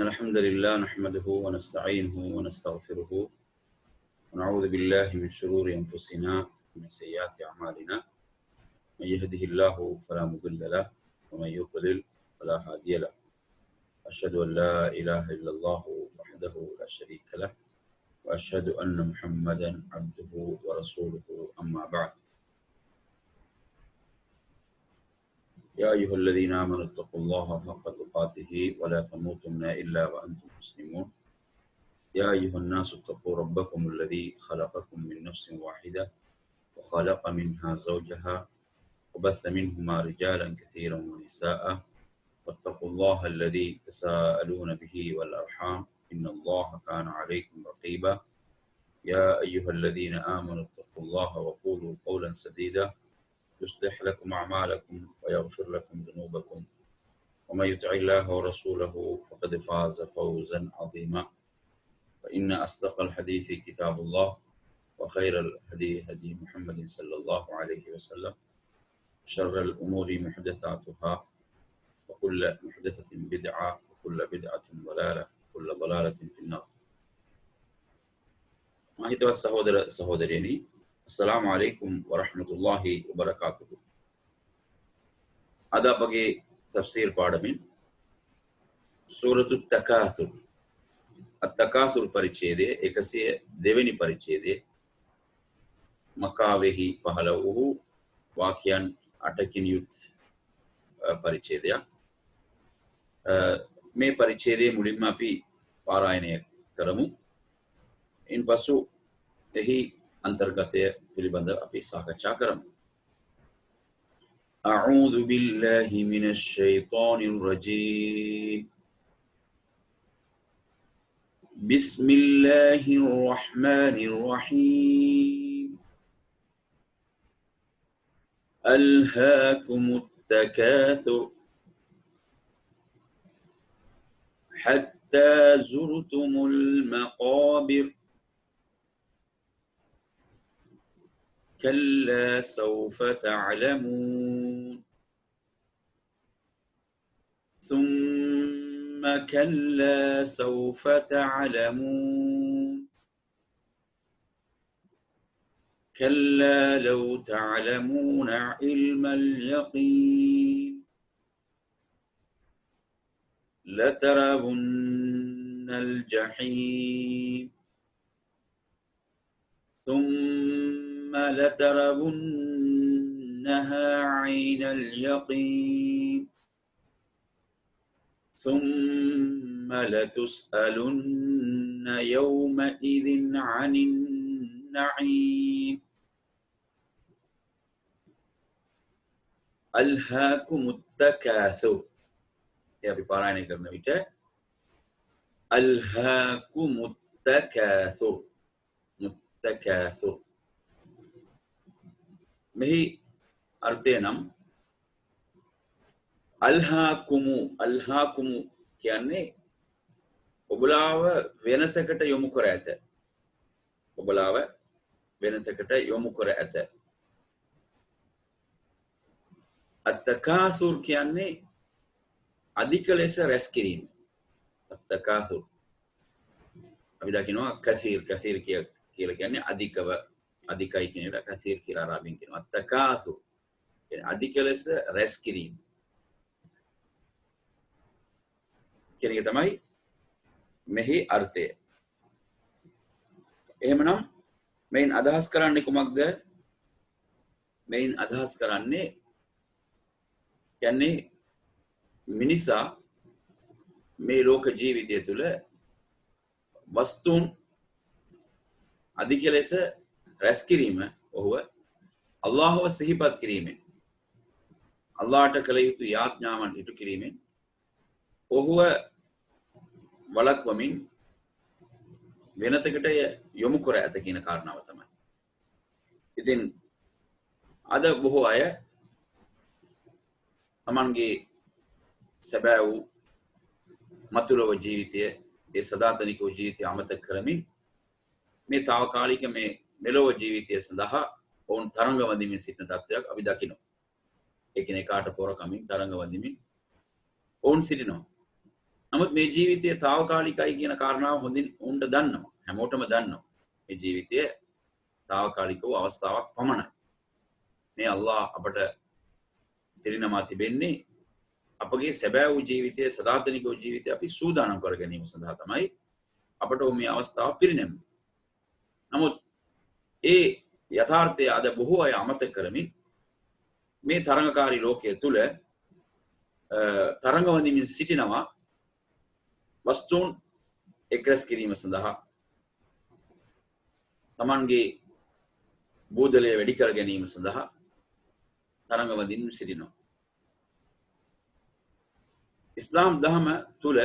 الحمد لله نحمده ونستعينه ونستغفره ونعوذ بالله من شرور أنفسنا ومن سيئات أعمالنا من يهده الله فلا مضل له ومن يضلل فلا هادي له أشهد أن لا إله إلا الله وحده لا شريك له وأشهد أن محمدا عبده ورسوله أما بعد يا أيها الذين آمنوا اتقوا الله حق تقاته ولا تموتن إلا وأنتم مسلمون يا أيها الناس اتقوا ربكم الذي خلقكم من نفس واحدة وخلق منها زوجها وبث منهما رجالا كثيرا ونساء واتقوا الله الذي تساءلون به والأرحام إن الله كان عليكم رقيبا يا أيها الذين آمنوا اتقوا الله وقولوا قولا سديدا يصلح لكم أعمالكم ويغفر لكم ذنوبكم ومن يطع الله ورسوله فقد فاز فوزا عظيما فإن أصدق الحديث كتاب الله وخير الهدي هدي محمد صلى الله عليه وسلم شر الأمور محدثاتها وكل محدثة بدعة وكل بدعة ضلالة وكل ضلالة في النار. ماهيتوا السهودر سهودريني السلام عليكم ورحمة الله وبركاته. هذا بقي تفسير पाडमिन सूरत التكاثر التكاثر परिच्छेदे 102 परिच्छेदे मक्कावेही पहल वූ वाक्यन 8කින් යුත් परिच्छेदයක් මේ परिच्छेदයේ මුලින්ම අපි පාරායනය කරමු. ඉන්පසු එහි अंतर्गतය පිළිබඳව අපි සාකච්ඡා කරමු. أعوذ بالله من الشيطان الرجيم بسم الله الرحمن الرحيم ألهاكم التكاثر حتى زرتم المقابر كلا سوف تعلمون ثم كلا سوف تعلمون كلا لو تعلمون علم اليقين لترون الجحيم ثم لترونها عين اليقين ثم لتسألن يومئذ عن النعيم ألهاكم التكاثر يا بباراني करने विटे ألهاكم التكاثر मुत्तकासुर මෙහි අර්ථය නම් අල්හාකුමු කියන්නේ ඔබලාව වෙනතකට යොමු කර ඇත. ඔබලාව වෙනතකට යොමු කර ඇත. අත්තකාසුර් කියන්නේ අධික ලෙස රැස් කිරීම. අත්තකාසුර් අපි දකිනවා කසීර් කියලා කියන්නේ අධිකව අධිකයි කියන එක කසීර් කියලා අරාබියෙන් කියනවා. අත්තකාසුර් කියන්නේ අධික ලෙස රැස් කිරීම. කියන එක තමයි මෙහි අර්ථය. එහෙමනම් මේන් අදහස් කරන්නේ කුමක්ද? මේන් අදහස් කරන්නේ කියන්නේ මිනිසා මේ ලෝක ජීවිතය තුළ වස්තුන් අධික ලෙස රැස් කිරීම ඔහුව අල්ලාහව සිහිපත් කිරීමෙන් අල්ලාහට කළ යුතු යාඥාවන් ඉටු කිරීමෙන් ඔහුව වළක්වමින් වෙනතකට යොමු කර ඇත කියන කාරණාව තමයි. ඉතින් අද බොහෝ අය තමන්ගේ සැබෑ වූ මතුලව ජීවිතය ඒ සදාතනික ජීවිතය අමතක කරමින් මේ తాවකාලික මේ මෙලොව ජීවිතය සඳහා ඔවුන් තරංග වදිමින් සිටින තත්ත්වයක් අපි දකිනවා. එකිනෙකාට පොර කමින් තරංග වදිමින් ඔවුන් සිටිනවා. නමුත් මේ ජීවිතයේ తాවකාලිකයි කියන කාරණාව හොඳින් උන්ට දන්නවා. හැමෝටම දන්නවා. මේ ජීවිතයේ తాවකාලිකව අවස්ථාවක් පමණයි. මේ අල්ලාහ් අපට දෙලිනමා තිබෙන්නේ අපගේ සැබෑ වූ ජීවිතයේ සදාතනික වූ ජීවිතය අපි සූදානම් කර ගැනීම සඳහා තමයි අපට මේ අවස්ථාව පිරිනැමෙන්නේ. නමුත් ඒ යථාර්ථය අද බොහෝ අය අමතක කරමින් මේ තරංගකාරී ලෝකයේ තුල තරංග වඳින්මින් සිටිනවා වස්තුන් එක්රැස් කිරීම සඳහා තමන්ගේ බෝධලය වැඩි කර ගැනීම සඳහා තරංග වඳින්මින් සිටිනවා. ඉස්ලාම් දහම තුල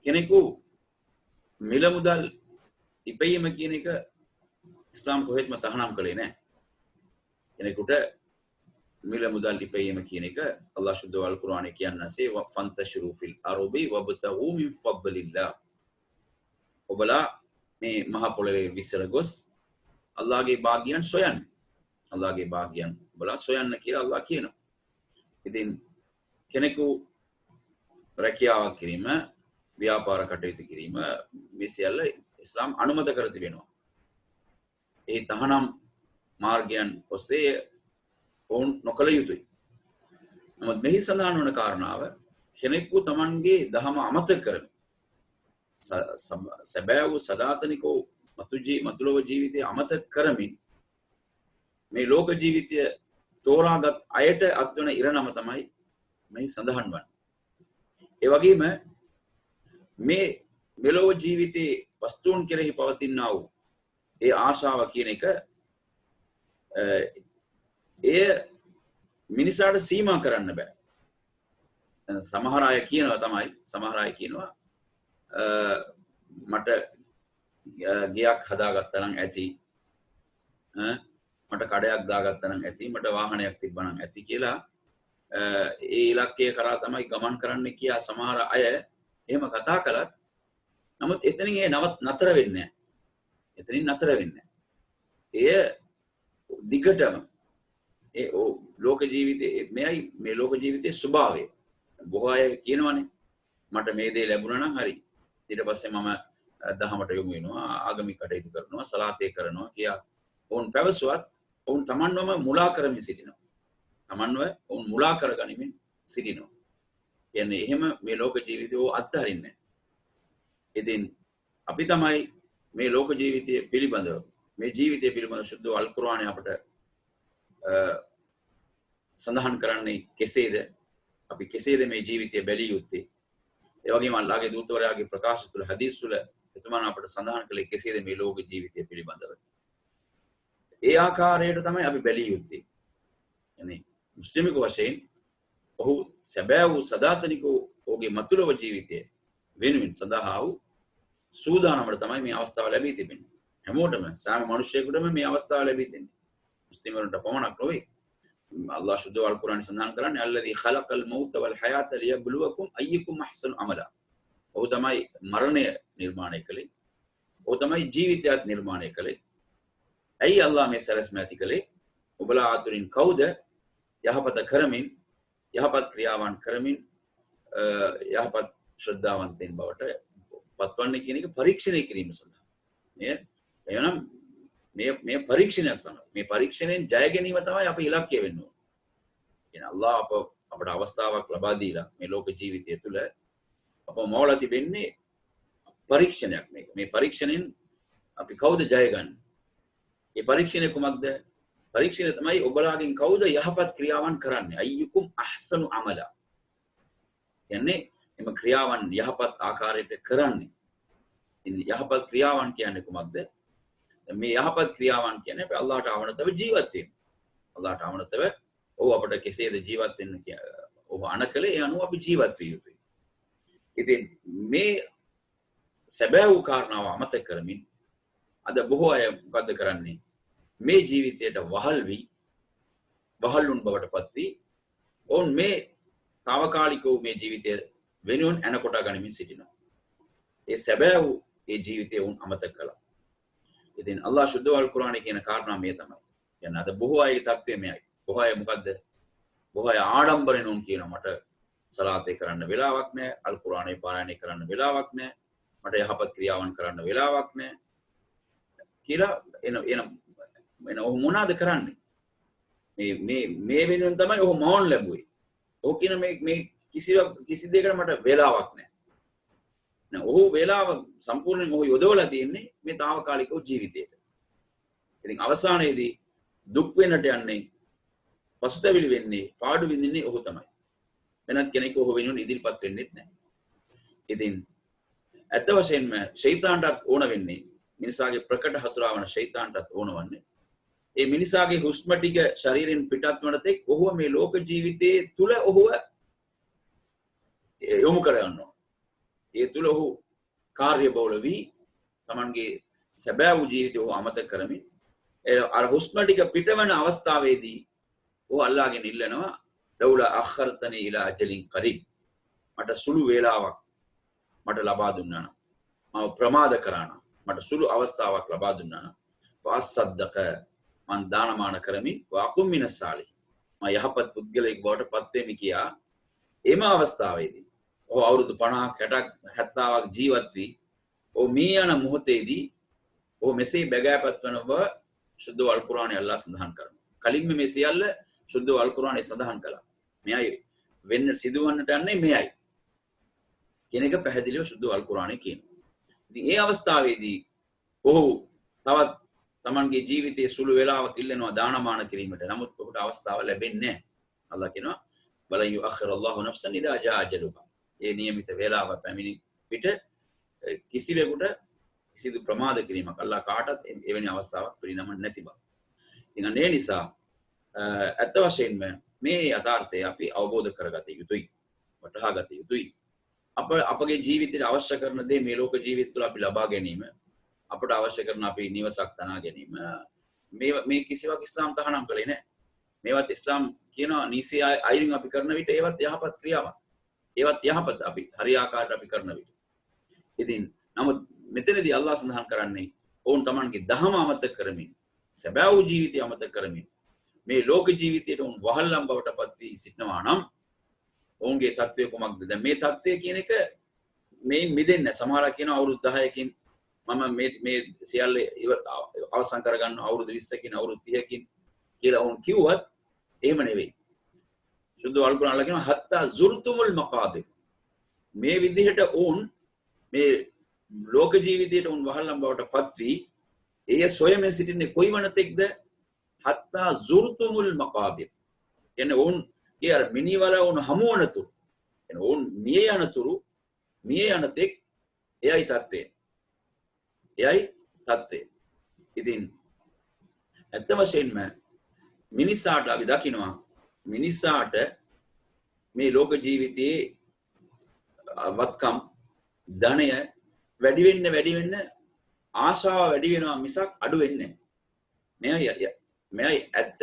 කෙනෙකු මිල මුදල් ඉපැයීම කියන එක ඉස්ලාම් කොහෙත්ම තහනම් කළේ නැහැ. කෙනෙකුට මිල මුදල් ඉපැයීම කියන එක අල්ලාහ් සුද්ධ වල් කුර්ආනයේ කියන්නසේ ෆන්තෂරු ෆිල් අර්බි වබතගු මින් ෆද්ලිල්ලාහ්. ඔබලා මේ මහ පොළවේ විසර ගොස් අල්ලාහගේ භාග්‍යයන් සොයන්න. අල්ලාහගේ භාග්‍යයන් ඔබලා සොයන්න කියලා අල්ලාහ් කියනවා. ඉතින් කෙනෙකු රැකියාවක් කිරීම, ව්‍යාපාර කටයුතු කිරීම මේ සියල්ල ඉස්ලාම් අනුමත කර තිබෙනවා. ඒ තහනම් මාර්ගයන් ඔස්සේ ඔවුන් නොකළ යුතුයි. නමුත් මෙහි සඳහන් වන කාරණාව කෙනෙකු තමන්ගේ දහම අමතක කරමින් සැබෑ වූ සදාතනික මතුලොව ජීවිතය අමතක කරමින් මේ ලෝක ජීවිතය තෝරාගත් අයට අත්වන ඉරණම තමයි මෙහි සඳහන් වන්නේ. ඒ වගේම මේ මෙලොව ජීවිතයේ වස්තුන් කෙරෙහි පවතිනා වූ ඒ ආශාව කියන එක එය මිනිසාට සීමා කරන්න බෑ. සමහර අය කියනවා මට ගයක් හදාගත්තා නම් ඇති, මට කඩයක් දාගත්තා නම් ඇති, මට වාහනයක් තිබ්බා නම් ඇති කියලා ඒ ඉලක්කය කරා තමයි ගමන් කරන්න කියා සමහර අය එහෙම කතා කළත් නමුත් එතනින් ඒ නතර වෙන්නේ නැහැ. එතනින් නතර වෙන්නේ නැහැ. එය දිගටම ඒ ලෝක ජීවිතයේ මෙයි මේ ලෝක ජීවිතයේ ස්වභාවය. බොහෝ අය කියනවානේ මට මේ දේ ලැබුණා නම් හරි. ඊට පස්සේ මම දහමට යොමු වෙනවා, ආගමික කටයුතු කරනවා, සලාතේ කරනවා කියා ඔවුන් පැවසුවත් ඔවුන් තමන්වම මුලා කරමින් සිටිනවා. තමන්ව ඔවුන් මුලා කරගනිමින් සිටිනවා. කියන්නේ එහෙම මේ ලෝක ජීවිතය අත්හරින්නේ. ඉතින් අපි තමයි මේ ලෝක ජීවිතය පිළිබඳව මේ ජීවිතය පිළිබඳව සුද්ධ අල් කුර්ආනය අපට සඳහන් කරන්නේ කෙසේද? අපි කෙසේද මේ ජීවිතය බැලිය යුත්තේ? ඒ වගේම අල්ලාහගේ දූතවරයාගේ ප්‍රකාශ තුළ හදීස් තුළ එතුමන් අපට සඳහන් කළේ කෙසේද මේ ලෝක ජීවිතය පිළිබඳව. ඒ ආකාරයට තමයි අපි බැලිය යුත්තේ. يعني මුස්ලිමෙකු වශයෙන් ඔහු සැබෑ වූ සදාතනික ඔහුගේ මතුලව ජීවිතය වෙනුවෙන් සඳහා වූ සූදානමට තමයි මේ අවස්ථාව ලැබී තිබෙන්නේ. හැමෝටම සෑම මිනිසෙකුටම මේ අවස්ථාව ලැබී තිබෙන්නේ. මුස්ලිම්වරුන්ට පමණක් නොවේ. අල්ලාහ් සුද්ධ වල් කුර්ආනයේ සඳහන් කරන්නේ අල්ලදි ඛලකල් මෞත වල් හයාත ලියබ්ලුවකුම් අයියකුම් අහ්සනු අමලා. ඔහු තමයි මරණය නිර්මාණය කළේ. ඔහු තමයි ජීවිතයත් නිර්මාණය කළේ. ඇයි අල්ලාහ් මේ සැලැස්ම ඇති කළේ? ඔබලා අතුරින් කවුද යහපත කරමින් යහපත් ක්‍රියාවන් කරමින් යහපත් ශ්‍රද්ධාවන්තයින් බවට පත්වන්නේ කියන එක පරීක්ෂණය කිරීම සඳහා. එහෙනම් මේ පරීක්ෂණයක් තමයි. මේ පරීක්ෂණයෙන් ජය ගැනීම තමයි අපේ ඉලක්කය වෙන්න ඕනේ. එහෙනම් අල්ලාහ් අපට අවස්ථාවක් ලබා දීලා මේ ලෝක ජීවිතය තුළ අපව මවලා තිබෙන්නේ පරීක්ෂණයක් මේක. මේ පරීක්ෂණයෙන් අපි කවුද ජය ගන්නේ? මේ පරීක්ෂණය කුමක්ද? පරීක්ෂණය තමයි ඔබලාගෙන් කවුද යහපත් ක්‍රියාවන් කරන්නේ? අයියුකුම් අහ්සනු අමලා. කියන්නේ එම ක්‍රියාවන් යහපත් ආකාරයට කරන්නේ. ඉතින් යහපත් ක්‍රියාවන් කියන්නේ කුමක්ද? මේ යහපත් ක්‍රියාවන් කියන්නේ අපි අල්ලාහට අවනතව ජීවත් වීම. අල්ලාහට අවනතව ඔහු අපට කෙසේද ජීවත් වෙන්න ඔහු අනකලේ ඒ අනුව අපි ජීවත් විය යුතුයි. ඉතින් මේ සැබෑ වූ කාරණාව අමතක කරමින් අද බොහෝ අය මොකද කරන්නේ? මේ ජීවිතයට වහල්ුන් බවට පත් වී ඔවුන් මේ తాවකාලික වූ මේ ජීවිතය වෙනුවෙන් එනකොට ගනිමින් සිටිනවා. ඒ සැබෑ වූ ඒ ජීවිතය වුන් අමතක කළා. ඉතින් අල්ලාහ් සුද්ධ වල් කුර්ආනයේ කියන කාරණා මේ තමයි. කියන්නේ අද බොහෝ අයගේ තත්ත්වය මෙයයි. බොහෝ අය මොකද්ද? බොහෝ අය ආඩම්බරෙන් උන් කියනවා මට සලාතේ කරන්න වෙලාවක් නැහැ. අල් කුර්ආනේ පාරායනය කරන්න වෙලාවක් නැහැ. මට යහපත් ක්‍රියාවන් කරන්න වෙලාවක් නැහැ. කියලා එන ඔහු මොනවාද කරන්නේ? මේ වෙනුවෙන් තමයි ඔහු මවුන් ලැබුවේ. ඔහු කියන මේ කිසි දෙයකට මට වෙලාවක් නැහැ. ඔහු වෙලාව සම්පූර්ණයෙන් ඔහු යොදවලා තියෙන්නේ මේ తాවකාලික ජීවිතයට. ඉතින් අවසානයේදී දුක් වෙනට යන්නේ, පසුතැවිලි වෙන්නේ, පාඩු විඳින්නේ ඔහු තමයි. වෙනත් කෙනෙක් ඔහු වෙනුවෙන් ඉදිරිපත් වෙන්නේ නැහැ. ඉතින් ඇත්ත වශයෙන්ම ෂයිතාන්ටත් ඕන වෙන්නේ, මිනිසාගේ ප්‍රකට හතුරාවන ෂයිතාන්ටත් ඕනවන්නේ ඒ මිනිසාගේ හුස්ම ටික ශරීරයෙන් පිටත් වන තෙක් ඔහුව මේ ලෝක ජීවිතයේ තුල ඔහුව යොමු කරගන්නවා. ඒ තුල ඔහු කාර්යබහුල වී Tamanගේ සැබෑ වූ ජීවිතය ඔහු අමතක කරමින් අර හුස්ම ටික පිටවන අවස්ථාවේදී ඔහු අල්ලාහගෙන් ඉල්ලනවා ලෞලා අඛර්තනි ඉලා අජලින් කරීබ්, මට සුළු වේලාවක් මට ලබා දුන්නා නම්, මම ප්‍රමාද කරා නම්, මට සුළු අවස්ථාවක් ලබා දුන්නා නම් ෆාසද්දක, මන් දානමාන කරමින් වඅකුම් මිනස් සාලිහින්, මම යහපත් පුද්ගලයෙක් බවට පත් වෙමි කියා එම අවස්ථාවේදී ඔහු අවුරුදු 50ක් 60ක් 70ක් ජීවත් වී ඔහු මේ යන මොහොතේදී ඔහු මෙසේ බැගෑපත් වන බව සුද්ධ අල් කුර්ආනයේ අල්ලාහ් සඳහන් කරනවා. කලින්ම මේ සියල්ල සුද්ධ අල් කුර්ආනයේ සඳහන් කළා. මෙයයි වෙන්න සිදුවන්නට යන්නේ මෙයයි කියන එක පැහැදිලිව සුද්ධ අල් කුර්ආනයේ කියනවා. ඉතින් ඒ අවස්ථාවේදී ඔහු තවත් Tamanගේ ජීවිතයේ සුළු වේලාවක් ඉල්ලනවා දානමාන කිරීමට. නමුත් ඔහුට අවස්ථාව ලැබෙන්නේ නැහැ. අල්ලාහ් කියනවා වලන් යුඅඛිර අල්ලාහු නෆ්සන් ඉදා ජා අජලුහා. ඒ නියමිත වේලාව පැමිණි පිට කිසිවෙකුට කිසිදු ප්‍රමාද කිරීමක් අල්ලාහ් කාටත් එවැනි අවස්ථාවක් පිළිනමන්නේ නැති බව. ඉතින් ඒ නිසා ඇත්ත වශයෙන්ම මේ යථාර්ථය අපි අවබෝධ කරගත යුතුයි, වටහා ගත යුතුයි. අපගේ ජීවිතයට අවශ්‍ය කරන දේ මේ ලෝක ජීවිත තුළ අපි ලබා ගැනීම, අපට අවශ්‍ය කරන අපි නිවසක් තනා ගැනීම, මේ කිසිවක් ඉස්ලාම් තහනම් කළේ නැහැ. මේවත් ඉස්ලාම් කියනවා නීසි අයිරින් අපි කරන විට ඒවත් යහපත් ක්‍රියාවක්. ඒවත් යහපත් අපි හරියාකාරව අපි කරන විට. ඉතින් නමුත් මෙතනදී අල්ලාහ් සඳහන් කරන්නේ ඔවුන් Tamanගේ දහම අමතක කරමින්, සැබෑ වූ ජීවිතය අමතක කරමින් මේ ලෝක ජීවිතයට උන් වහල්ලම් බවට පත් වී සිටිනවා නම් ඔවුන්ගේ තත්ත්වය කොමක්ද? දැන් මේ තත්ත්වය කියන එක මේ මිදෙන්න සමහරක් කියන අවුරුදු 10කින් මම මේ සියල්ල අවසන් කරගන්න අවුරුදු 20කින් අවුරුදු 30කින් කියලා ඔවුන් කිව්වත් එහෙම නෙවෙයි. සුද්ධ අල් කුර්ආනයේ කියනවා හත්තා සුර්තුමුල් මකාබිර්. මේ විදිහට ඔවුන් මේ ලෝක ජීවිතයට උන් වහල්ලම් බවට පත් වී එය සොයමින් සිටින්නේ කොයි වනතෙක්ද? හත්තා සුර්තුමුල් මකාබිර්. කියන්නේ ඔවුන් ඒ අර මිනිවල ඔවුන් හමු වනතුරු, කියන්නේ ඔවුන් මිය යනතුරු, මිය යන තෙක් එයයි තත්ත්වය. එයයි තත්ත්වය. ඉතින් ඇත්ත වශයෙන්ම මිනිසාට අපි දකිනවා මිනිසාට මේ ලෝක ජීවිතයේ වත්කම් ධනය වැඩි වෙන්න ආශාව වැඩි වෙනවා මිසක් අඩු වෙන්නේ නැහැ. මෙයයි ඇත්ත.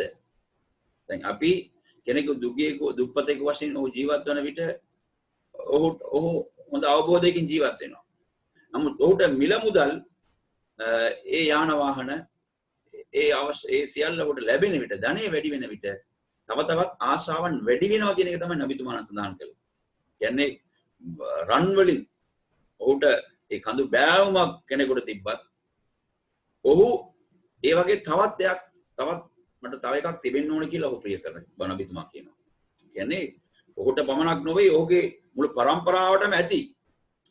දැන් අපි කෙනෙකු දුප්පතෙකු වශයෙන් ඔහු ජීවත් වන විට ඔහු හොඳ අවබෝධයකින් ජීවත් වෙනවා. නමුත් ඔහුට මිල මුදල් ඒ යාන වාහන ඒ සියල්ල ඔහුට ලැබෙන විට, ධනෙ වැඩි වෙන විට තව තවත් ආශාවන් වැඩි වෙනවා කියන එක තමයි නබිතුමාණන් සඳහන් කළේ. කියන්නේ රන් වලින් ඔහුට ඒ කඳු බෑවුමක් කෙනෙකුට තිබ්බත් ඔහු ඒ වගේ තවත් මට තව එකක් තිබෙන්න ඕනේ කියලා ඔහු ප්‍රිය කරනවා නබිතුමා කියනවා. කියන්නේ ඔහුට පමණක් නොවේ ඔහුගේ මුළු පරම්පරාවටම ඇති.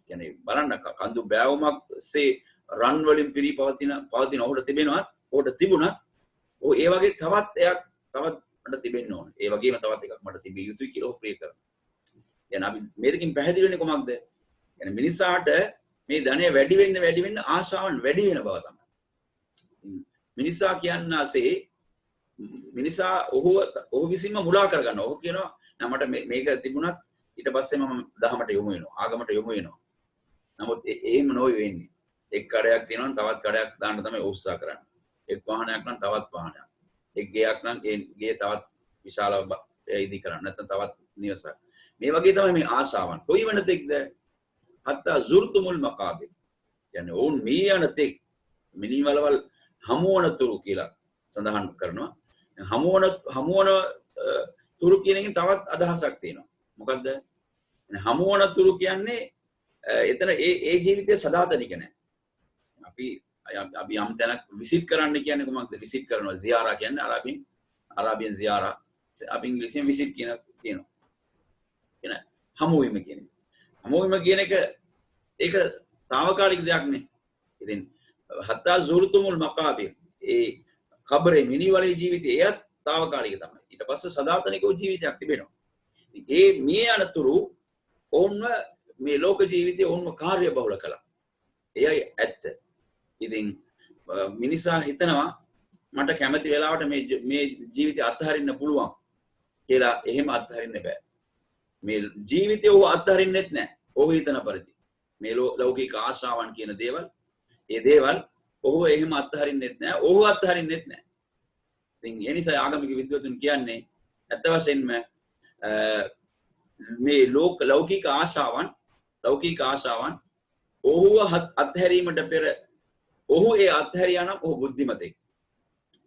කියන්නේ බලන්න කඳු බෑවුමක්සේ රන් වලින් පිරී පවතින ඔහුට තිබෙනවා, ඔහුට තිබුණා ඔහු ඒ වගේ තවත් මට තිබෙන්න ඕනේ. ඒ වගේම තවත් එකක් මට තිබිය යුතුයි කියලා ඔහු ප්‍රිය කරනවා. يعني අපි මේකකින් පැහැදිලි වෙන්නේ කොහොමද? يعني මිනිසාට මේ ධනය වැඩි වෙන්න ආශාවන් වැඩි වෙන බව තමයි. මිනිසා කියන්නාසේ මිනිසා ඔහු විසින්ම මුලා කරගන්නවා. ඔහු කියනවා නෑ මට මේක තිබුණත් ඊට පස්සේ මම දහමට යොමු වෙනවා, ආගමට යොමු වෙනවා. නමුත් එහෙම නොවේ වෙන්නේ. එක් කඩයක් තියෙනවා තවත් කඩයක් දාන්න තමයි උත්සාහ කරන්නේ. එක් වාහනයක් නම් තවත් වාහනයක්. එක් ගෙයක් නම් ඒ ගේ තවත් විශාල ඉදි කරන්න. නැත්නම් තවත් නිවසක්. මේ වගේ තමයි මේ ආශාවන්. කොයි වෙනතෙක්ද? හත්තා සුර්තුමුල් මකාබිර්. කියන්නේ ඕන් මේ යන තෙක් මිනිවලවල් හමුවන තුරු කියලා සඳහන් කරනවා. හමුවන තුරු කියන එකෙන් තවත් අදහසක් තියෙනවා. මොකද්ද? හමුවනතුරු කියන්නේ එතන ඒ ජීවිතය සදාතනික නැහැ. අපි යම් තැනක් විසිට් කරන්න කියන්නේ කොහොමද? විසිට් කරනවා ziyaara කියන්නේ අරාබියෙන් ziyaara අපි ඉංග්‍රීසියෙන් විසිට් කියනවා. එන හමුවීම කියන එක. හමුවීම කියන එක ඒක తాවකාලික දෙයක් නේ. ඉතින් හත්තා සූරතුමුල් මකාබිර් ඒ කබරේ මිනිවලේ ජීවිතය එයත් తాවකාලික තමයි. ඊට පස්සේ සදාතනික ජීවිතයක් තිබෙනවා. ඒ මිය යනතුරු ඕන්ව මේ ලෝක ජීවිතය ඕන්ව කාර්ය බහුල කළා. එයයි ඇත්ත. ඉතින් මිනිසා හිතනවා මට කැමති වෙලාවට මේ ජීවිතය අත්හරින්න පුළුවන් කියලා. එහෙම අත්හරින්න බෑ. මේ ජීවිතය ඔහු අත්හරින්නෙත් නැහැ. ඔහු හිතන පරිදි. මේ ලෞකික ආශාවන් කියන දේවල්, ඒ දේවල් ඔහු එහෙම අත්හරින්නෙත් නැහැ. ඔහු අත්හරින්නෙත් නැහැ. ඉතින් ඒ නිසා ආගමික විද්වතුන් කියන්නේ ඇත්ත වශයෙන්ම මේ ලෞකික ආශාවන් ඔහුව අත්හැරීමට පෙර ඔහු ඒ අත්හැරියා නම් ඔහු බුද්ධිමතෙක්.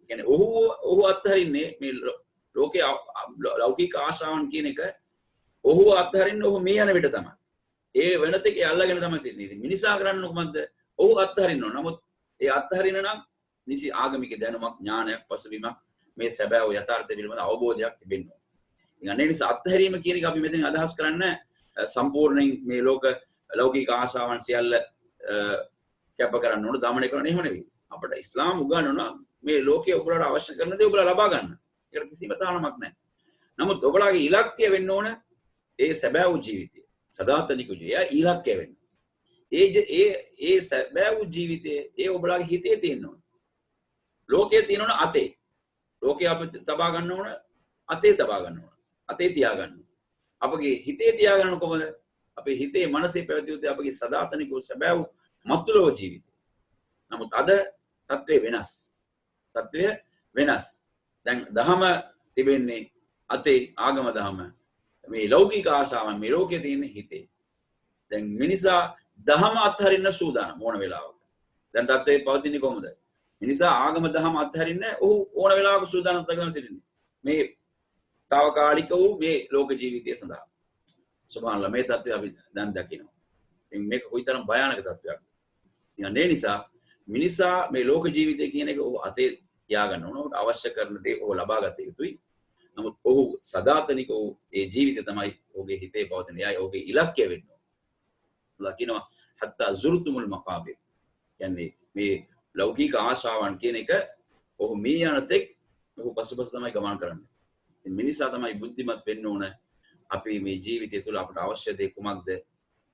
කියන්නේ ඔහු අත්හරින්නේ මේ ලෝකේ ලෞකික ආශාවන් කියන එක ඔහු අත්හරින්නේ ඔහු මේ යන විට තමයි. ඒ වෙනතක අල්ලගෙන තමයි සිටින්නේ. ඉතින් මිනිසා කරන්නේ කොහොමද? ඔහු අත්හරින්න ඕන. නමුත් ඒ අත්හරින නම් නිසි ආගමික දැනුමක්, ඥානයක්, පසුබිමක්, මේ සැබෑ යථාර්ථය පිළිබඳ අවබෝධයක් තිබෙන්න ඕන. ඉතින් ඒ නිසා අත්හැරීම කියන එක අපි මෙතන අදහස් කරන්නේ සම්පූර්ණයෙන් මේ ලෞකික ආශාවන් සියල්ල කැප කරන්න ඕන, දමනය කරන්න එහෙම නෙවෙයි. අපිට ඉස්ලාම් උගන්වනවා මේ ලෝකයේ ඔබලාට අවශ්‍ය කරන දේ ඔබලා ලබා ගන්න. ඒකට කිසිම තාලමක් නැහැ. නමුත් ඔබලාගේ ඉලක්කය වෙන්න ඕන ඒ සැබෑ වූ ජීවිතය. සදාතනික ජීවිතය ඉලක්කය වෙන්න. ඒ සැබෑ වූ ජීවිතය ඒ ඔබලාගේ හිතේ තියෙන්න ඕන. ලෝකයේ තියෙන ඕන අතේ. ලෝකයේ අපි තබා ගන්න ඕන අතේ තබා ගන්න ඕන. අතේ තියා ගන්න. අපගේ හිතේ තියා ගන්න කොහොමද? අපේ හිතේ මනසේ පැවතිය යුතු අපගේ සදාතනික සැබෑ වූ මත්තුලෝ ජීවිතය. නමුත් අද තත්ත්වය වෙනස්. දැන් දහම තිබෙන්නේ අතේ, ආගම දහම. මේ ලෞකික ආශාවන් මේ ලෝකයේ තියෙන හිතේ. දැන් මිනිසා දහම අත්හරින්න සූදානම් ඕන වෙලාවක. දැන් තත්ත්වය පවතින්නේ කොහොමද? මිනිසා ආගම දහම අත්හරින්න ඔහු ඕන වෙලාවක සූදානම් වෙලා සිටින්නේ. මේ తాවකාලික වූ මේ ලෝක ජීවිතය සඳහා. සුබ්හානල්ලාහ්, මේ තත්ත්වය අපි දැන් දකිනවා. ඉතින් මේක කොයිතරම් භයානක තත්ත්වයක්ද? ඉතින් ඒ නිසා මිනිසා මේ ලෝක ජීවිතය කියන එක ඔහු අතේ තියාගන්න ඕන. ඔහුට අවශ්‍ය කරන දේ ඔහු ලබා ගත යුතුයි. නමුත් ඔහු සදාතනික වූ ඒ ජීවිතය තමයි ඔහුගේ හිතේ පවතින. එයයි ඔහුගේ ඉලක්කය වෙන්න ඕන. ලකිනවා හත්තා සූරතුමුල් මකාබිර්. කියන්නේ මේ ලෞකික ආශාවන් කියන එක ඔහු මේ යනතෙක් ඔහු පසුපස තමයි ගමන් කරන්නේ. ඉතින් මිනිසා තමයි බුද්ධිමත් වෙන්න ඕන. අපි මේ ජීවිතය තුළ අපට අවශ්‍ය දේ කුමක්ද?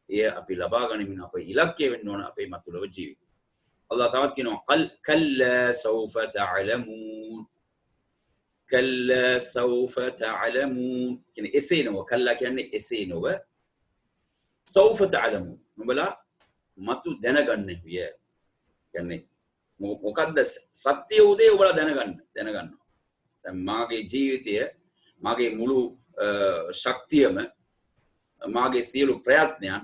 එය අපි ලබා ගනිමින් අපේ ඉලක්කය වෙන්න ඕන අපේ මතුලව ජීවිතය. අල්ලාහ් තවත් කියනවා කල්ලා සෞෆ තඅලමූන්. කල්ලා සෞෆ තඅලමූන්. කියන්නේ එසේ නොව. කල්ලා කියන්නේ එසේ නොව. සෞෆ තඅලමූන්. නුඹලා මතු දැනගන්නේ විය. කියන්නේ මොකද්ද සත්‍ය උදේ ඔබලා දැනගන්නවා. දැන් මාගේ ජීවිතය, මාගේ මුළු ශක්තියම, මාගේ සියලු ප්‍රයත්නයන්,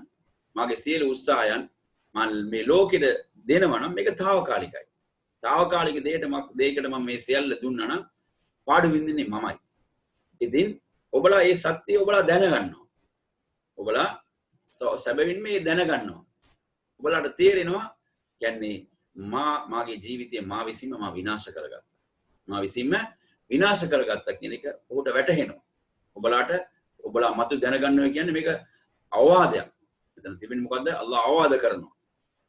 මාගේ සියලු උත්සාහයන් මම මේ ලෝකෙට දෙනවා නම් මේක తాවකාලිකයි. తాවකාලික දෙයකට මම මේ සියල්ල දුන්නා නම් පාඩු විඳින්නේ මමයි. ඉතින් ඔබලා මේ සත්‍ය ඔබලා දැනගන්නවා. ඔබලා සැබවින්ම මේ දැනගන්නවා. ඔබලාට තේරෙනවා කියන්නේ මාගේ ජීවිතය මා විසින්ම විනාශ කරගත්තා. මා විසින්ම විනාශ කරගත්තා කියන එක ඔහුට වැටහෙනවා. ඔබලා මතු දැනගන්නවා කියන්නේ මේක අවවාදයක්. එතන තිබෙන්නේ මොකද්ද? අල්ලාහ් අවවාද කරනවා.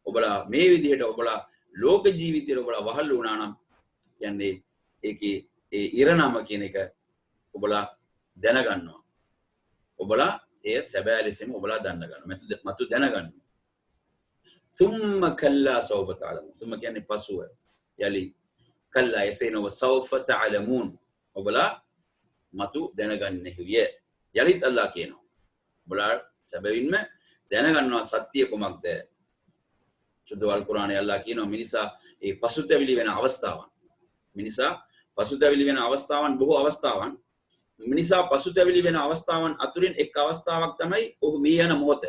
ඔබලා මේ විදිහට ඔබලා ලෝක ජීවිතේ ඔබලා වහල් වුණා නම් කියන්නේ ඒකේ ඒ ඉරණම කියන එක ඔබලා දැනගන්නවා. ඔබලා ඒ සැබෑ ලෙසම ඔබලා දැනගන්නවා. මතු දැනගන්නවා. ثُمَّ كَلَّا سَوْفَ تَعْلَمُونَ. ثُمَّ කියන්නේ පසුව. යලි කල්ලා එසේ නොව සෞෆ තඅලමූන්. ඔබලා මතු දැනගන්නේ විය. යලිත් අල්ලාහ් කියනවා. ඔබලා සැබවින්ම දැනගන්නවා සත්‍ය කොමක්ද? සුද්ධ අල් කුර්ආනයේ අල්ලාහ් කියනවා මිනිසා ඒ පසුතැවිලි වෙන අවස්ථාවන්. මිනිසා පසුතැවිලි වෙන අවස්ථාවන් බොහෝ අවස්ථාවන්. මිනිසා පසුතැවිලි වෙන අවස්ථාවන් අතුරින් එක් අවස්ථාවක් තමයි ඔහු මේ යන මොහොත.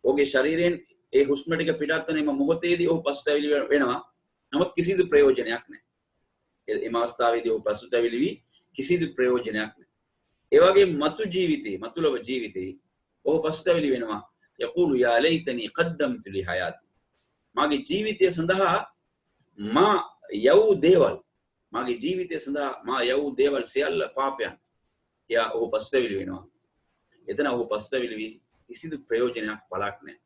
ඔහුගේ ශරීරයෙන් ඒ හුස්ම ටික පිටත් වෙන මොහොතේදී ඔහු පසුතැවිලි වෙනවා. නමුත් කිසිදු ප්‍රයෝජනයක් නැහැ. එම අවස්ථාවේදී ඔහු පසුතැවිලි වී කිසිදු ප්‍රයෝජනයක් නැහැ. ඒ වගේ මතුලව ජීවිතේ ඔහු පසුතැවිලි වෙනවා. යකූලු යා ලයිතනි ඛද්දම්තු ලි හයාති. මාගේ ජීවිතය සඳහා මා යව් දේවල් මාගේ ජීවිතය සඳහා මා යව් දේවල් සියල්ල පාපයන්. එයා ඔහු පසුතැවිලි වෙනවා. එතන ඔහු පසුතැවිලි වී කිසිදු ප්‍රයෝජනයක් පළක් නැහැ.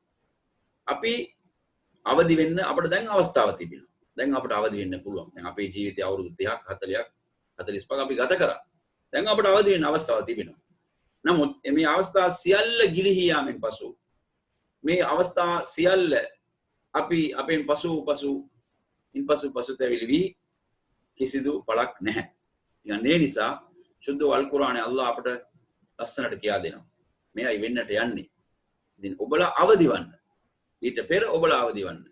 අපි අවදි වෙන්න අපිට දැන් අවස්ථාවක් තිබෙනවා. දැන් අපිට අවදි වෙන්න පුළුවන්. දැන් අපේ ජීවිතය අවුරුදු 30ක් 40ක් 45ක් අපි ගත කරා. දැන් අපිට අවදි වෙන්න අවස්ථාවක් තිබෙනවා. නමුත් මේ අවස්ථා සියල්ල ගිලිහී යාමෙන් පසු මේ අවස්ථා සියල්ල අපි අපෙන් පසුතැවිලි වී කිසිදු පළක් නැහැ. ඒ නිසා සුද්ධ අල් කුර්ආනයේ අල්ලාහ් අපට ලස්සනට කියා දෙනවා. මේයි වෙන්නට යන්නේ. ඉතින් ඔබලා අවදි වන්න. ඊට පෙර ඔබලා අවදි වන්න.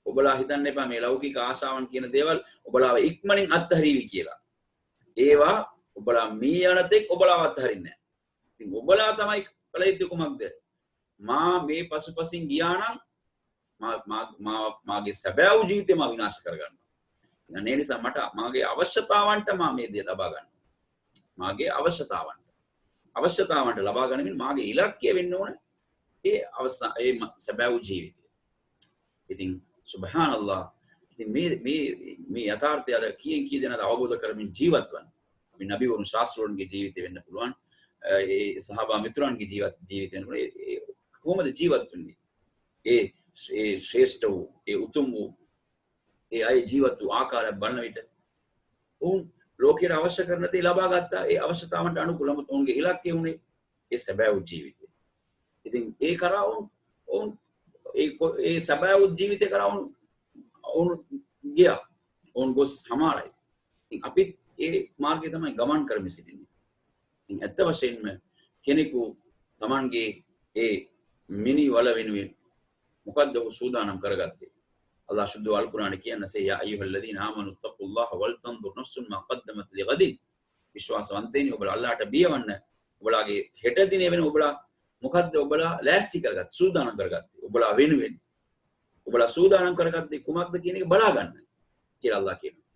ඔබලා හිතන්න එපා මේ ලෞකික ආශාවන් කියන දේවල් ඔබලාව ඉක්මනින් අත්හරිවි කියලා. ඒවා ඔබලා මේ යනතෙක් ඔබලාව අත්හරින්නේ නැහැ. ඉතින් ඔබලා තමයි කල යුත්තේ කුමක්ද? මා මේ පසුපසින් ගියා නම් මාගේ සැබෑ වූ ජීවිතය මා විනාශ කරගන්නවා. ඒ නිසා මට මාගේ අවශ්‍යතාවන්ට මා මේ දේ ලබා ගන්නවා. මාගේ අවශ්‍යතාවන්ට ලබා ගනිමින් මාගේ ඉලක්කය වෙන්න ඕන ඒ සැබෑ වූ ජීවිතය. ඉතින් සුබ්හානල්ලාහ්. ඉතින් මේ යථාර්ථය අද කී දෙනාද අවබෝධ කරමින් ජීවත් වන්න. අපි නබිවරුන් ශාස්ත්‍රවරුන්ගේ ජීවිතය වෙන්න පුළුවන්. ඒ සහාබා මිත්‍රයන්ගේ ජීවිතය වෙන්න පුළුවන්. කොහොමද ජීවත් වෙන්නේ? ඒ ශ්‍රේෂ්ඨ වූ ඒ උතුම් වූ ඒ අය ජීවත් වූ ආකාරය බලන විට උන් ලෝකයට අවශ්‍ය කරන දේ ලබා ගත්තා. ඒ අවශ්‍යතාවන්ට අනුකූලව උන්ගේ ඉලක්කය උනේ ඒ සැබෑ වූ ජීවිතය. ඉතින් ඒ කරා උන් ඒ සැබෑ වූ ජීවිතය කරා උන් ගියා. උන් ගොස් සමාරයි. ඉතින් අපි ඒ මාර්ගය තමයි ගමන් කරමින් සිටින්නේ. ඉතින් ඇත්ත වශයෙන්ම කෙනෙකු Tamanගේ ඒ මිනි වල වෙනුවෙන් මොකද්ද ඔහු සූදානම් කරගත්තේ? අල්ලාහ් සුද්ධ අල් කුර්ආනයේ කියන්නේ යා අයියුහල්ලදීන ආමනු තක්කුල්ලාහ වල් තන්දුර් නෆ්සුන් මා ඛද්දමත් ලිගදින්. විශ්වාසවන්තයනි ඔබලා අල්ලාහට බියවන්න. ඔබලාගේ හෙට දිනේ වෙන ඔබලා මොකද්ද ඔබලා ලෑස්ති කරගත්තේ? සූදානම් කරගත්තේ. ඔබලා වෙනුවෙන් ඔබලා සූදානම් කරගත්තේ කුමක්ද කියන එක බලා ගන්න කියලා අල්ලාහ් කියනවා.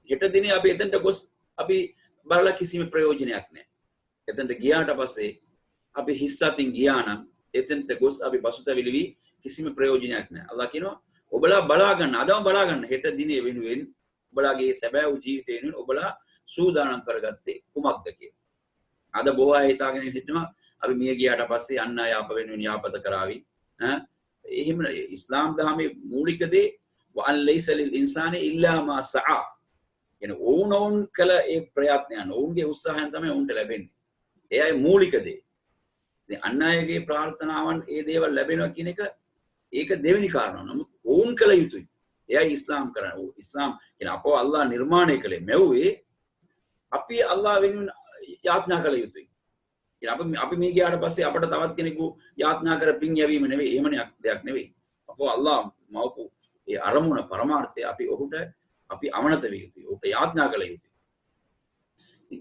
හෙට දිනේ අපි එතනට ගොස් අපි බලලා කිසිම ප්‍රයෝජනයක් නැහැ. එතනට ගියාට පස්සේ අපි හිස්සතින් ගියා නම් එතනට ගොස් අපි පසුතැවිලි වී කිසිම ප්‍රයෝජනයක් නැහැ. අල්ලාහ් කියනවා ඔබලා බලා ගන්න, අදම බලා ගන්න හෙට දිනේ වෙනුවෙන් ඔබලාගේ සැබෑ වූ ජීවිතය වෙනුවෙන් ඔබලා සූදානම් කරගත්තේ කුමක්ද කියලා. අද බොහෝ අය හිතාගෙන හිටනවා අපි මිය ගියාට පස්සේ අන්න අය අප වෙනුවෙන් යාපත කරાવી. එහෙම ඉස්ලාම් දහමේ මූලික දේ වඅන් ලයිස ලිල් ඉන්සානි ඉල්ලා මා සඅ. يعني ඕනෝන් කළ ඒ ප්‍රයත්නයන්, ඔවුන්ගේ උත්සාහයන් තමයි උන්ට ලැබෙන්නේ. එයයි මූලික දේ. ඉතින් අන්න අයගේ ප්‍රාර්ථනාවන් ඒ දේවල් ලැබෙනවා කියන එක ඒක දෙවෙනි කාරණා. නමුත් ඕන් කළ යුතුයි. එයයි ඉස්ලාම් කරන්නේ. ඉස්ලාම් කියන්නේ අපව අල්ලාහ් නිර්මාණය කළේ මෙව්වේ අපි අල්ලාහ් වෙනුවෙන් යාඥා කළ යුතුයි. අපි මේ ගියාට පස්සේ අපිට තවත් කෙනෙකු යාඥා කර පින් යැවීම නෙවෙයි. එහෙම දෙයක් නෙවෙයි. අපව අල්ලාහ් මවපු ඒ අරමුණ පරමාර්ථය අපි අමනත විය යුතුයි. ඔබ යාඥා කළ යුතුයි.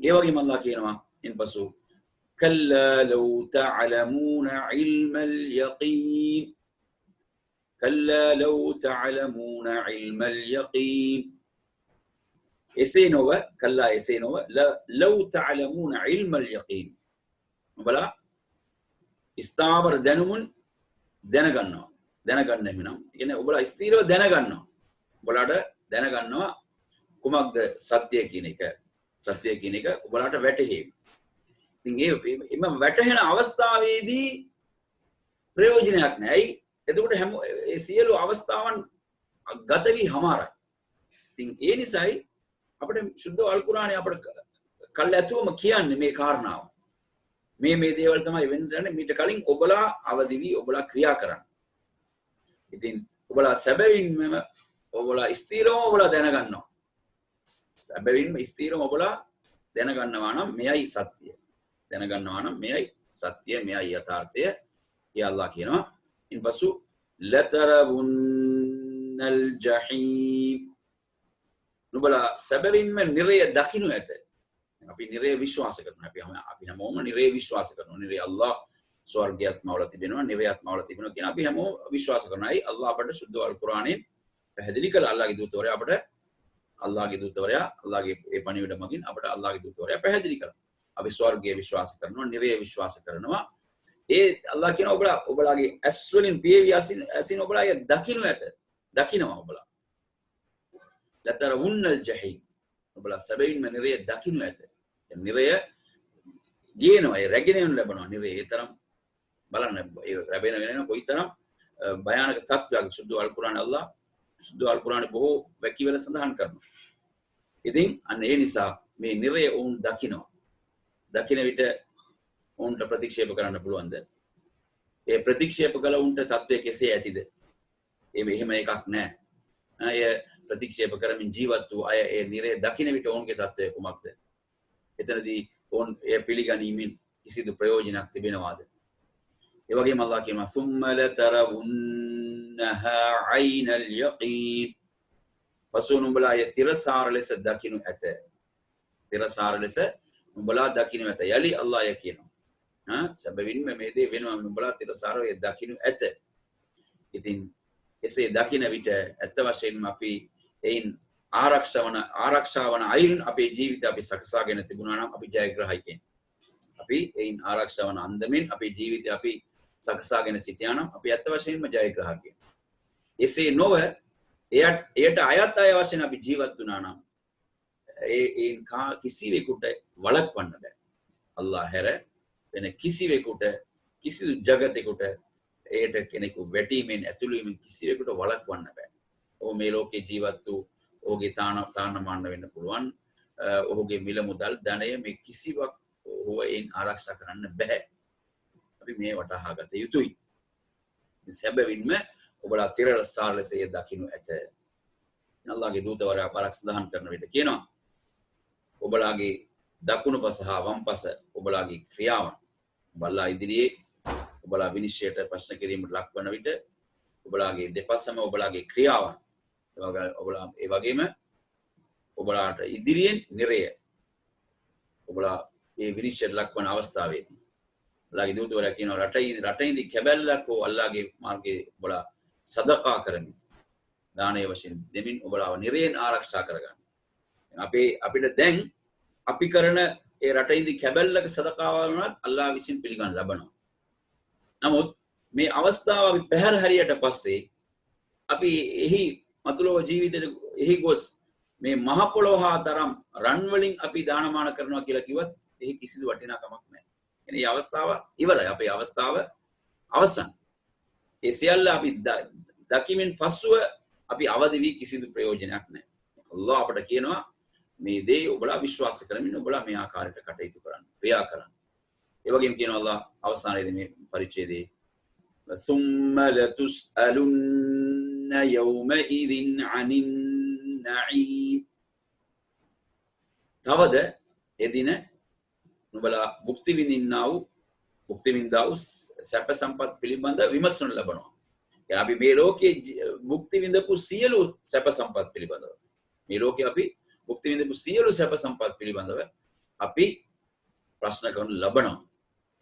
ඒ වගේම අල්ලාහ් කියනවා ඉන්පසු කල්ලා ලව් තඅලමූන ඉල්මල් යකීන් කල්ලා ලව් තඅලමූන ඉල්මල් යකීන්. එසේ නොව කල්ලා එසේ නොව ලව් තඅලමූන ඉල්මල් යකීන්. ඔබලා ස්ථාවර දැනුමුන් දැනගන්න වෙනවා. කියන්නේ ඔබලා ස්ථීරව දැනගන්නවා. ඔබලාට දැනගන්නවා කුමක්ද සත්‍ය කියන එක. සත්‍ය කියන එක ඔබලාට වැටහෙයි. ඉතින් එම වැටහෙන අවස්ථාවේදී ප්‍රයෝජනයක් නැහැ. එතකොට ඒ සියලු අවස්ථාවන් ගත වී හමාරයි. ඉතින් ඒ නිසායි අපිට සුද්ධ අල් කුර්ආනයේ අපිට කල්ැතුවම කියන්නේ මේ කාරණාව. මේ දේවල් තමයි වෙන්නේ. මීට කලින් ඔබලා අවදි වී ඔබලා ක්‍රියා කරන්න. ඉතින් ඔබලා සැබවින්ම ඔබලා ස්ථීරව ඔබලා දැනගන්නවා. සැබවින්ම ස්ථීරව ඔබලා දැනගන්නවා නම් මෙයයි සත්‍යය. දැනගන්නවා නම් මෙයයි සත්‍යය, මෙයයි යථාර්ථය. ඒ අල්ලාහ් කියනවා. ඉන්පසු ලතරවුන්නල් ජහීම්. නුඹලා සැබවින්ම නිරය දකින්න ඇත. අපි නිරය විශ්වාස කරනවා. අපි හැමෝම නිරය විශ්වාස කරනවා. නිරය අල්ලාහ් ස්වර්ගයත් මවලා තිබෙනවා, නිරයත් මවලා තිබෙනවා කියන අපි හැමෝම විශ්වාස කරනවා. ඒ අල්ලාහ් අපට සුද්ධ අල් කුර්ආනයේ පැහැදිලි කළ අල්ලාහ්ගේ දූතවරයා අපට අල්ලාහ්ගේ ඒ පණිවිඩ මගින් අපට අල්ලාහ්ගේ දූතවරයා පැහැදිලි කළා. අපි ස්වර්ගය විශ්වාස කරනවා, නිරය විශ්වාස කරනවා. ඒ අල්ලාහ් කියන ඔබලාගේ ඇස් වලින් පියවි අසින් ඔබලා දකින්න ඇත. දකින්නවා ඔබලා. ලතරවුන්නල් ජහීම්. ඔබලා සැබවින්ම නිරය දකින්න ඇත. නිරය ගේනවා. ඒ රැගෙන ලැබෙනවා නිරය. ඒ තරම් බලන්න ඒ රැබෙන වෙන කොයිතරම් භයානක තත්ත්වයක් සුද්ධ අල් කුර්ආන අල්ලාහ් සුද්ධ අල් කුර්ආන බොහෝ වැකිවල සඳහන් කරනවා. ඉතින් අන්න ඒ නිසා මේ නිරය වුන් දකින්නවා. දකින්න විට උන්ට ප්‍රතික්ෂේප කරන්න පුළුවන්ද? ඒ ප්‍රතික්ෂේප කළ උන්ට තත්ත්වය කෙසේ ඇතිද? එහෙම එකක් නැහැ. අය ප්‍රතික්ෂේප කරමින් ජීවත් වූ අය ඒ නිරය දකින්න විට ඔවුන්ගේ තත්ත්වය කුමක්ද? එතනදී ඔවුන් ඒ පිළිගැනීමෙන් කිසිදු ප්‍රයෝජනයක් තිබෙනවාද? ඒ වගේම අල්ලාහ් කියනවා ثُمَّ لَتَرَوُنَّهَا عَيْنَ الْيَقِينِ. පසු නුඹලා ඒ තිරසාර ලෙස දකින්න ඇත. තිරසාර ලෙස නුඹලා දකින්න ඇත. යලි අල්ලාහ් කියනවා. සැබවින්ම මේ දේ වෙනවා නුඹලා තිරසාරව දකින්න ඇත. ඉතින් එසේ දකින්න විට ඇත්ත වශයෙන්ම අපි එයින් ආරක්ෂාවන අයින් අපේ ජීවිතය අපි සකසාගෙන තිබුණා නම් අපි ජයග්‍රහයි. අපි එයින් ආරක්ෂාවන අන්දමින් අපේ ජීවිතය අපි සකසාගෙන සිටියා නම් අපි ඇත්ත වශයෙන්ම ජයග්‍රහයි. එසේ නොව එයට අයත් අය වශයෙන් අපි ජීවත් වුණා නම් ඒ කිසිවෙකුට වළක්වන්න බෑ. අල්ලාහ් හැර වෙන කිසිවෙකුට කිසිදු ජගතෙකුට ඒට කෙනෙකු වැටීමෙන් ඇතුළු වීමෙන් කිසිවෙකුට වළක්වන්න බෑ. ඔහු මේ ලෝකේ ජීවත් වූ ඔහුගේ තාන්නමාන වෙන්න පුළුවන්. ඔහුගේ මිල මුදල් ධනය මේ කිසිවක් ඔහුව එයින් ආරක්ෂා කරන්න බෑ. අපි මේ වටහා ගත යුතුයි. සැබවින්ම ඔබලා තිරසාර ලෙස දකින්න ඇත. අල්ලාහ්ගේ දූතවරයා පාරක් සඳහන් කරන විට කියනවා ඔබලාගේ දකුණු පස හා වම් පස ඔබලාගේ ක්‍රියාවන් බල්ලා ඉදිරියේ ඔබලා විනිශ්චයට ප්‍රශ්න කිරීමට ලක්වන විට ඔබලාගේ දෙපසම ඔබලාගේ ක්‍රියාවන් ඒ වගේම ඔබලාට ඉදිරියෙන් නිරය ඔබලා මේ විනිශ්චයට ලක්වන අවස්ථාවේදී අල්ලාහ්ගේ දූතවරයා කියනවා රටින්දි කැබැල්ලක් හෝ අල්ලාහ්ගේ මාර්ගයේ ඔබලා සදකා කරමින් දානයේ වශයෙන් දෙමින් ඔබලාව නිරයෙන් ආරක්ෂා කරගන්න. අපිට දැන් අපි කරන ඒ රටින්දි කැබැල්ලක සදකාව වුණත් අල්ලාහ් විසින් පිළිගන්න ලබනවා. නමුත් මේ අවස්ථාව අපි පැහැර හරියට පස්සේ අපි එහි මතුලෝ ජීවිතේ එහි ගොස් මේ මහ පොළොව හා තරම් රන් වලින් අපි දානමාන කරනවා කියලා කිව්වත් එහි කිසිදු වටිනාකමක් නැහැ. එනේ මේ අවස්ථාව ඉවරයි. අපේ අවස්ථාව අවසන්. ඒ සියල්ල අපි දකිමින් පස්සුව අපි අවදි වී කිසිදු ප්‍රයෝජනයක් නැහැ. අල්ලාහ් අපට කියනවා මේ දේ ඔබලා විශ්වාස කරමින් ඔබලා මේ ආකාරයට කටයුතු කරන්න, ක්‍රියා කරන්න. ඒ වගේම කියනවා අල්ලාහ් අවසානයේදී මේ පරිච්ඡේදයේ ثُمَّ لَتُسْأَلُنَّ يَوْمَئِذٍ عَنِ النَّعِيمِ. තවද එදින නුඹලා භුක්ති විඳින්නා වූ සැප සම්පත් පිළිබඳ විමසනු ලබනවා. අපි මේ ලෝකයේ භුක්ති විඳපු සියලු සැප සම්පත් පිළිබඳව මේ ලෝකයේ අපි භුක්ති විඳපු සියලු සැප සම්පත් පිළිබඳව අපි ප්‍රශ්න කරනු ලබනවා.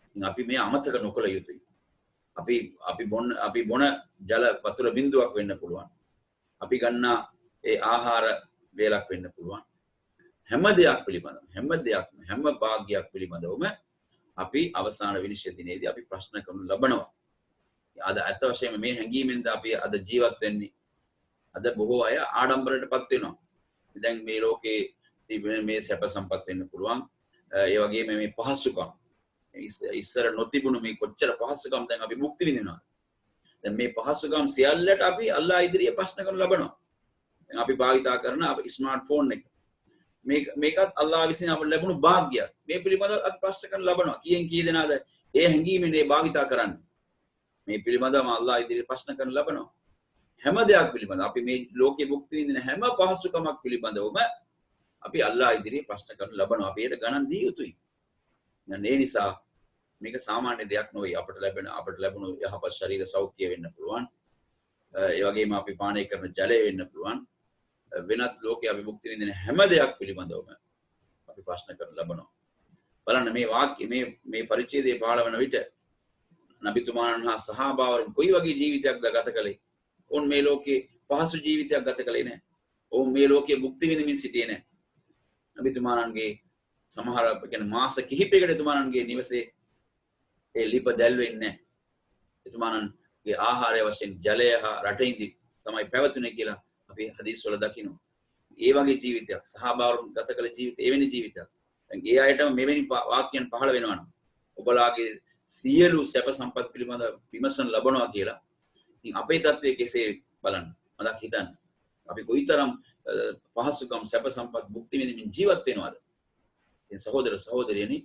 ඉතින් අපි මේ අමතක නොකළ යුතුයි. අපි බොන ජල වතුර බිඳුවක් වෙන්න පුළුවන්. අපි ගන්නා ඒ ආහාර වේලක් වෙන්න පුළුවන්. හැම දෙයක් පිළිබඳව හැම භාග්‍යයක් පිළිබඳවම අපි අවසාන විනිශ්චය දිනේදී අපි ප්‍රශ්න කරනු ලබනවා. අද අත වශයෙන්ම මේ හැඟීමෙන්ද අපි අද ජීවත් වෙන්නේ. අද බොහෝ අය ආඩම්බරයටපත් වෙනවා. දැන් මේ ලෝකේ තිබෙන මේ සැප සම්පත් වෙන්න පුළුවන්. ඒ වගේම මේ පහසුකම් ඉස්සර නොතිබුණු මේ කොච්චර පහසුකම් දැන් අපි භුක්ති විඳිනවා. දැන් මේ පහසුකම් සියල්ලට අපි අල්ලාහ් ඉදිරියේ ප්‍රශ්න කරනු ලබනවා. දැන් අපි භාවිතා කරන අපේ ස්මාර්ට්ෆෝන් එක මේකත් අල්ලාහ් විසින් අපට ලැබුණු වාග්යයක්. මේ පිළිබඳව අපි ප්‍රශ්න කරනු ලබනවා. කී දෙනාද ඒ හැඟීමෙන් මේ භාවිතා කරන්නේ? මේ පිළිබඳව අල්ලාහ් ඉදිරියේ ප්‍රශ්න කරනු ලබනවා. හැම දෙයක් පිළිබඳව අපි මේ ලෝකයේ භුක්ති විඳින හැම පහසුකමක් පිළිබඳවම අපි අල්ලාහ් ඉදිරියේ ප්‍රශ්න කරනු ලබනවා. අපි ඒකට ගණන් දී යුතුයි. ඒ නිසා මේක සාමාන්‍ය දෙයක් නෙවෙයි. අපට ලැබුණු යහපත් ශරීර සෞඛ්‍ය වෙන්න පුළුවන්. ඒ වගේම අපි පානය කරන ජලය වෙන්න පුළුවන්. වෙනත් ලෝකයේ අපි භුක්ති විඳින හැම දෙයක් පිළිබඳවම අපි ප්‍රශ්න කරනු ලබනවා. බලන්න මේ වාක්‍ය මේ පරිච්ඡේදයේ පහළ වන විට නබිතුමාණන් හා සහාබාවරුන් කොයි වගේ ජීවිතයක්ද ගත කළේ? ඔවුන් මේ ලෝකේ පහසු ජීවිතයක් ගත කළේ නැහැ. ඔවුන් මේ ලෝකයේ භුක්ති විඳින්මින් සිටියේ නැහැ. නබිතුමාණන්ගේ සමහර මාස කිහිපයකට එතුමාණන්ගේ නිවසේ ඒ ලිප දැල් වෙන්නේ නැහැ. එතුමාණන්ගේ ආහාරය වශයෙන් ජලය හා රටින්දි තමයි පැවතුනේ කියලා අපි හදීස් වල දකිනවා. ඒ වගේ ජීවිතයක් සහාබාවරුන් ගත කළ ජීවිතය එවැනි ජීවිතයක්. දැන් ඒ අයටම මෙවැනි වාක්‍යයන් පහළ වෙනවා නම් ඔබලාගේ සියලු සැප සම්පත් පිළිබඳ විමසන ලබනවා කියලා. ඉතින් අපේ තත්ත්වයේ කෙසේ බලන්න මලක් හිතන්න. අපි කොයිතරම් පහසුකම් සැප සම්පත් භුක්ති විඳින්න ජීවත් වෙනවද? ඉතින් සහෝදර සහෝදරියනි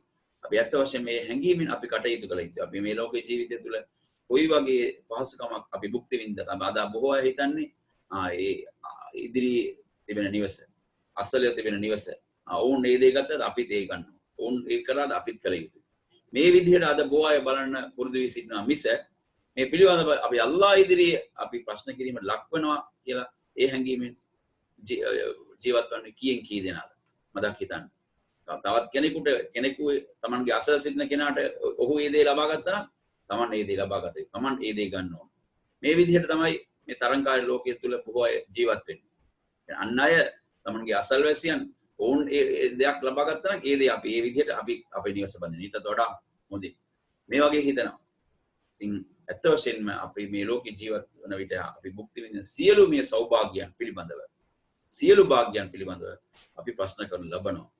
අපි ඇත්ත වශයෙන්ම මේ හැඟීමෙන් අපි කටයුතු කළ යුතුයි. අපි මේ ලෝකේ ජීවිතය තුළ කොයි වගේ පහසුකමක් අපි භුක්ති විඳලා අද බොහෝ අය හිතන්නේ ඒ ඉදිරි තිබෙන නිවස අසලිය තිබෙන නිවස ඔවුන් මේ දේ ගත්තද අපිත් ඒ ගන්නවා. ඔවුන් ඒ කළාද අපිත් කළ යුතුයි. මේ විදිහට අද බොහෝ අය බලන්න පුරුදු වී සිටිනවා මිස මේ පිළිබඳව අපි අල්ලාහ් ඉදිරියේ අපි ප්‍රශ්න කිරීමට ලක් වෙනවා කියලා ඒ හැඟීමෙන් ජීවත් වන්නේ කීයෙන් කී දෙනාද මදක් හිතන්න. තවත් කෙනෙකු තමන්ගේ අසල සිටින කෙනාට ඔහු ඒ දේ ලබා ගත්තා නම් තමන් ඒ දේ ලබා ගත යුතුයි. තමන් ඒ දේ ගන්න ඕන. මේ විදිහට තමයි මේ තරංකාරී ලෝකයේ තුල බොහෝ අය ජීවත් වෙන්නේ. අන් අය තමන්ගේ අසල්වැසියන් ඔවුන් ඒ දෙයක් ලබා ගත්තා නම් ඒ දේ අපි ඒ විදිහට අපි අපේ නිවස බඳින. ඊට වඩා හොඳයි. මේ වගේ හිතනවා. ඉතින් ඇත්ත වශයෙන්ම අපි මේ ලෝකේ ජීවත් වන විට අපි භුක්ති විඳින සියලු මේ සෞභාග්‍යයන් පිළිබඳව සියලු භාග්‍යයන් පිළිබඳව අපි ප්‍රශ්න කරන ලබනවා.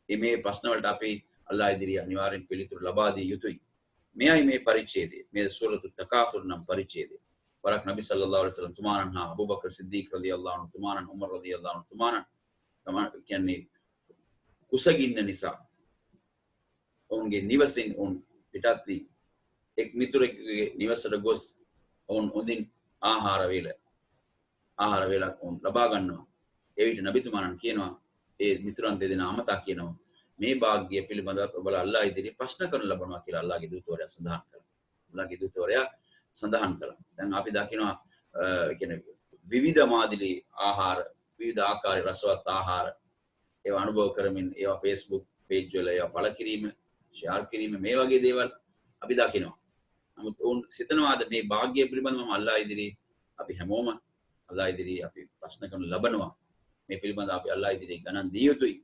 මේ ප්‍රශ්න වලට අපි අල්ලාහ් ඉදිරියේ අනිවාර්යෙන් පිළිතුරු ලබා දී යුතුයි. මෙයයි මේ පරිච්ඡේදය. මේ සූරතු තකාසුර් නම් පරිච්ඡේදය. වරක් නබි සල්ලල්ලාහු අලයිහි වසල්ලම් තුමාණන් හා අබූ බකර් සිද්දීක් රලියල්ලාහු අන්හු තුමාණන් උමර් රලියල්ලාහු අන්හු තුමාණන් කියන්නේ කුසගින්න නිසා ඔවුන්ගේ නිවසින් ඔවුන් පිටත් වී එක් මිතුරෙකුගේ නිවසට ගොස් ඔවුන් හොඳින් ආහාර වේලක් ඔවුන් ලබා ගන්නවා. ඒ විට නබිතුමාණන් කියනවා ඒ මිතුරන් දෙදෙනා අමතා කියනවා මේ භාග්‍ය පිළිබඳව ඔබලා අල්ලාහ් ඉදිරියේ ප්‍රශ්න කරන ලබනවා කියලා අල්ලාහ්ගේ දූතවරයා සඳහන් කළා. අල්ලාහ්ගේ දූතවරයා සඳහන් කළා. දැන් අපි දකිනවා කියන්නේ විවිධ මාදිලි ආහාර, විවිධ ආකාරයේ රසවත් ආහාර ඒවා අනුභව කරමින් ඒවා Facebook page වල ඒවා පළ කිරීම, share කිරීම මේ වගේ දේවල් අපි දකිනවා. නමුත් උන් සිතනවාද මේ භාග්‍ය පිළිබඳව අල්ලාහ් ඉදිරියේ අපි හැමෝම අල්ලාහ් ඉදිරියේ අපි ප්‍රශ්න කරන ලබනවා. මේ පිළිබඳව අපි අල්ලාහ් ඉදිරියේ ගණන් දිය යුතුයි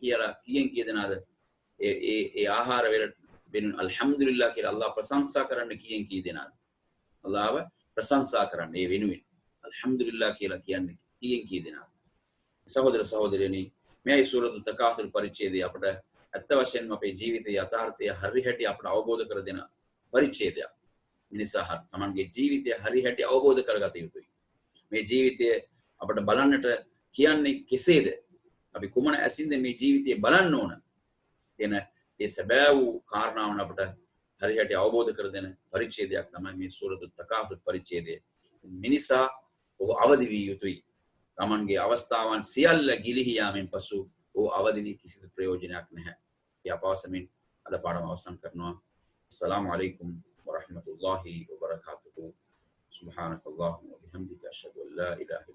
කියලා කීයෙන් කී දෙනාද ඒ ආහාර වලට වෙනුන් අල්හම්දුලිල්ලාහ් කියලා අල්ලාහ් ප්‍රශංසා කරන්න කීයෙන් කී දෙනාද අල්ලාහව ප්‍රශංසා කරන්න ඒ වෙනුවෙන් අල්හම්දුලිල්ලාහ් කියලා කියන්නේ කීයෙන් කී දෙනාද සහෝදර සහෝදරියනි මේ සූරතු තකාසුර් පරිච්ඡේදය අපට ඇත්ත වශයෙන්ම අපේ ජීවිතයේ යථාර්ථය හරිහැටි අපට අවබෝධ කර දෙන පරිච්ඡේදයක්. මිනිසා තමන්ගේ ජීවිතය හරිහැටි අවබෝධ කරගත යුතුයි. මේ ජීවිතය අපට බලන්නට කියන්නේ කෙසේද? අපි කුමන ඇසින්ද මේ ජීවිතය බලන්න ඕන? එන ඒ සැබෑ වූ කාරණාවන් අපට හරියට අවබෝධ කර දෙන පරිච්ඡේදයක් තමයි මේ සූරතු තකාසුර් පරිච්ඡේදය. මිනිසා ඔහු අවදි විය යුතුයි. තමන්ගේ අවස්ථාවන් සියල්ල ගිලිහි යාමෙන් පසු ඔහු අවදි වී කිසිදු ප්‍රයෝජනයක් නැහැ. ඒ අපවසමින් අද පාඩම අවසන් කරනවා. අස්සලාමු අලයිකුම් වරහ්මතුල්ලාහි වබරකාතුහු. සුබ්හානකල්ලාහුම්ම වබිහම්දික අෂහදු අන් ලා ඉලාහා